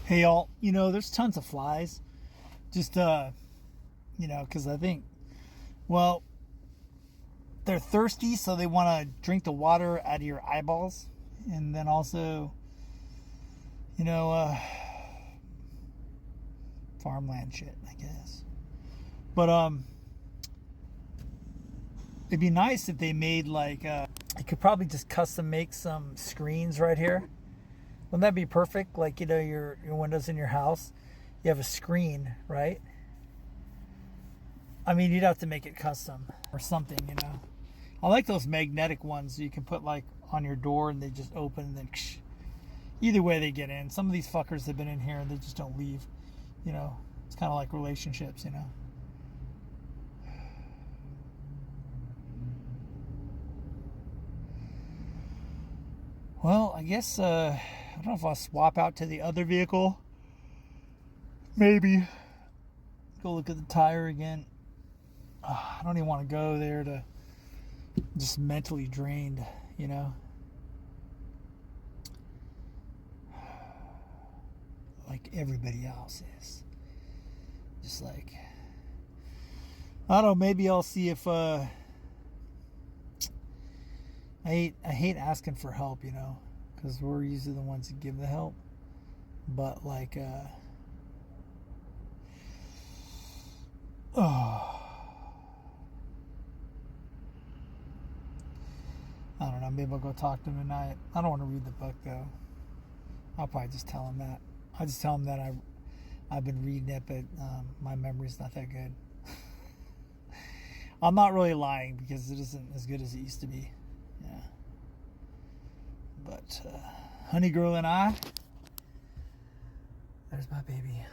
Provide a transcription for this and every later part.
Hey y'all, there's tons of flies. Just because I think, well, they're thirsty, so they want to drink the water out of your eyeballs, and then also, you know, uh, farmland shit, I guess. But it'd be nice if they made like, you could probably just custom make some screens right here. Wouldn't that be perfect? Like, your windows in your house, you have a screen, right? I mean, you'd have to make it custom or something. I like those magnetic ones you can put like on your door and they just open and then either way they get in. Some of these fuckers have been in here and they just don't leave. It's kind of like relationships. Well, I guess I don't know if I'll swap out to the other vehicle. Maybe go look at the tire again. I don't even want to go there to just mentally drained. Like everybody else is. Just like, I don't know, maybe I'll see if I hate asking for help, because we're usually the ones that give the help. But like oh, I don't know, maybe I'll go talk to him tonight. I don't want to read the book though. I'll probably just tell him that. I'll just tell him that I've been reading it, but my memory's not that good. I'm not really lying because it isn't as good as it used to be. Yeah. But Honey Girl and I, there's my baby.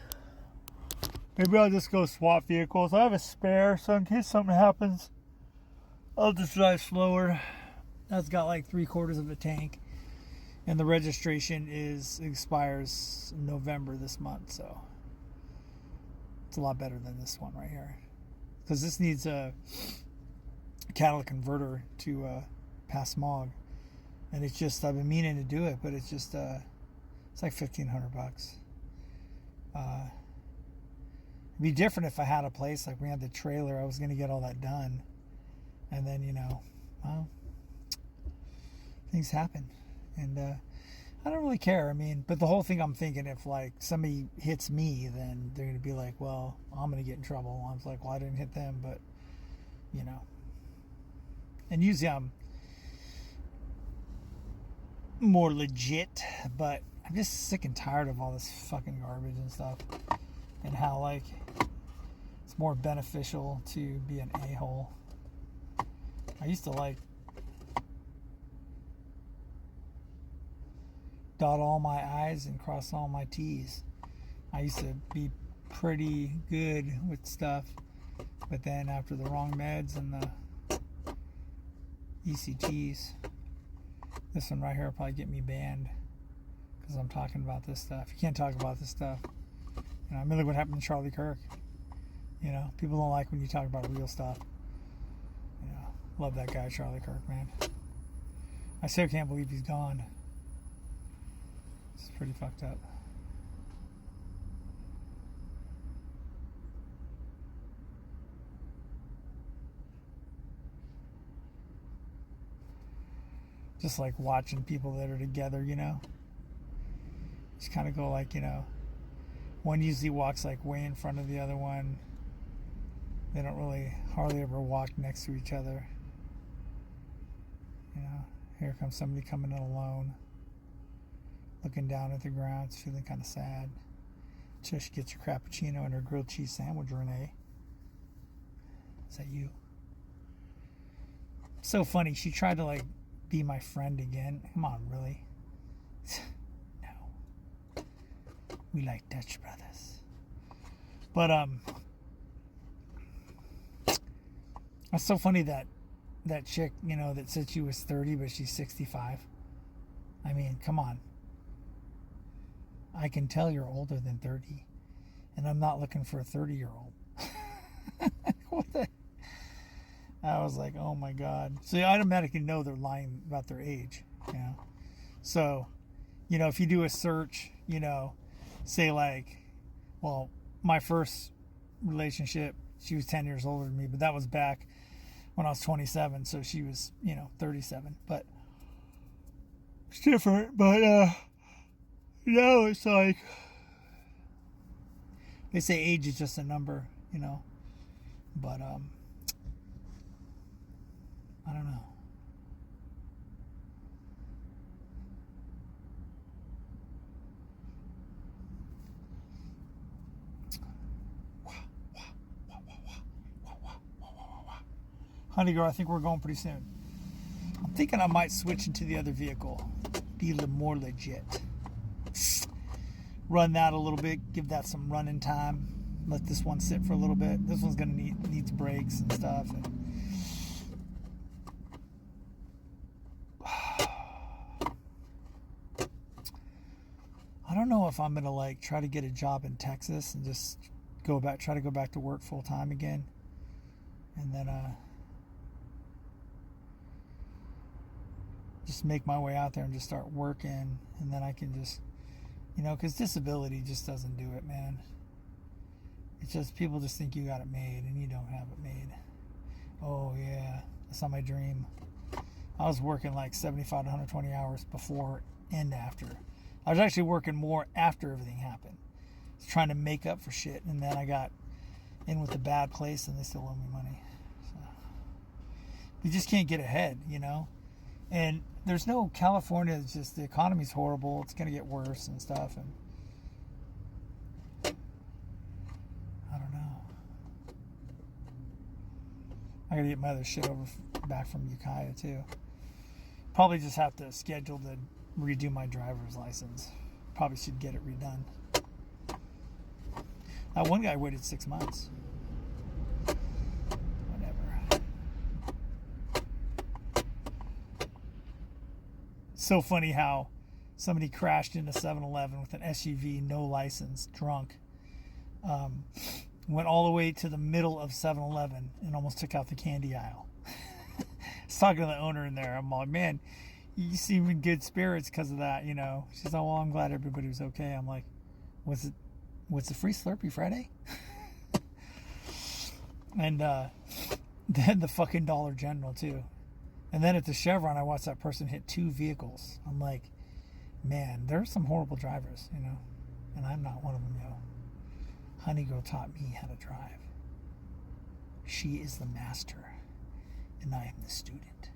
Maybe I'll just go swap vehicles. I have a spare, so in case something happens, I'll just drive slower. That's got like 3/4 of a tank. And the registration expires in November this month, so it's a lot better than this one right here. Because this needs a catalytic converter to pass smog, and it's just, I've been meaning to do it, but it's just it's like $1,500. It'd be different if I had a place like we had the trailer. I was going to get all that done, and then well, things happen. And I don't really care. I mean, but the whole thing, I'm thinking, if like somebody hits me, then they're going to be like, well, I'm going to get in trouble. I was like, well, I didn't hit them, but and usually I'm more legit, but I'm just sick and tired of all this fucking garbage and stuff, and how like it's more beneficial to be an a-hole. I used to like dot all my I's and cross all my T's. I used to be pretty good with stuff, but then after the wrong meds and the ECTs, this one right here will probably get me banned because I'm talking about this stuff. You can't talk about this stuff. I mean, look what happened to Charlie Kirk. People don't like when you talk about real stuff. Love that guy, Charlie Kirk, man. I still can't believe he's gone. It's pretty fucked up. Just like watching people that are together, just kind of go like, one usually walks like way in front of the other one. They don't really hardly ever walk next to each other. Here comes somebody coming in alone, looking down at the ground. It's feeling kind of sad. Till she gets her cappuccino and her grilled cheese sandwich. Renee, is that you? So funny. She tried to like be my friend again. Come on, really? No. We like Dutch brothers. But it's so funny that chick, that said she was 30 but she's 65. I mean, come on. I can tell you're older than 30, and I'm not looking for a 30-year-old. What the? I was like, oh my God. So you automatically know they're lying about their age. So, if you do a search, say like, well, my first relationship, she was 10 years older than me, but that was back when I was 27, so she was, 37. But it's different. But it's like they say age is just a number, But I don't know. Honey girl, I think we're going pretty soon. I'm thinking I might switch into the other vehicle. Be more legit. Run that a little bit. Give that some running time. Let this one sit for a little bit. This one's going to needs brakes and stuff. I don't know if I'm going to like try to get a job in Texas and just try to go back to work full time again. And then just make my way out there and just start working, and then I can just, because disability just doesn't do it, man. It's just people just think you got it made, and you don't have it made. Oh yeah, that's not my dream. I was working like 75 to 120 hours before and after. I was actually working more after everything happened. I was trying to make up for shit, and then I got in with a bad place, and they still owe me money. So you just can't get ahead, And there's no California. It's just the economy's horrible. It's gonna get worse and stuff. And I don't know. I gotta get my other shit back from Ukiah too. Probably just have to schedule to redo my driver's license. Probably should get it redone. That one guy waited 6 months. So funny how somebody crashed into 7-Eleven with an SUV, no license, drunk. Went all the way to the middle of 7-Eleven and almost took out the candy aisle. I was talking to the owner in there. I'm like, man, you seem in good spirits because of that, She's like, well, I'm glad everybody was okay. I'm like, what's the free Slurpee Friday? And then the fucking Dollar General too. And then at the Chevron, I watched that person hit 2 vehicles. I'm like, man, there's some horrible drivers, and I'm not one of them, Honey girl taught me how to drive. She is the master, and I am the student.